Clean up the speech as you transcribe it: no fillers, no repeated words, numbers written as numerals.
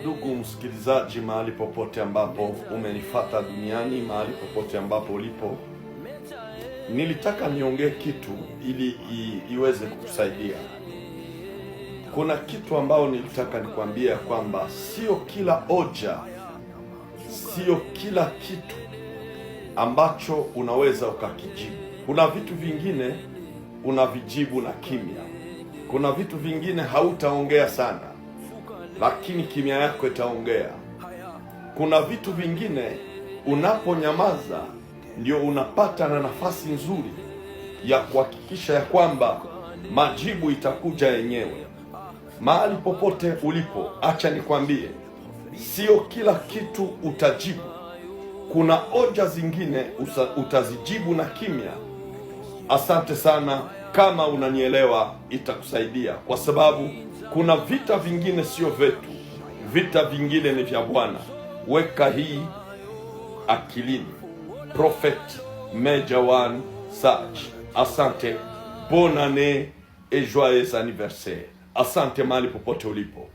Ndugu msikilizaji, mahali popote ambapo umenifuata duniani, mahali popote ambapo ulipo, nilitaka niongee kitu ili iweze kukusaidia. Kuna kitu ambao nilitaka nikwambie kwamba sio kila hoja, sio kila kitu ambacho unaweza ukakijibu. Kuna vitu vingine unavijibu na kimya. Kuna vitu vingine hautaongea sana, lakini kimya yako itaongea. Kuna vitu vingine unaponyamaza ndio unapata na nafasi nzuri ya kuhakikisha ya kwamba majibu itakuja yenyewe. Mahali popote ulipo, acha nikwambie, sio kila kitu utajibu. Kuna hoja zingine utazijibu na kimya. Asante sana, kama unanielewa itakusaidia, kwa sababu kuna vita vingine sio vyetu, vita vingine ni vya Bwana. Weka hii akilini. Prophet Major One Saj, asante, bonne année et joyeux anniversaire. Asante mahali popote ulipo.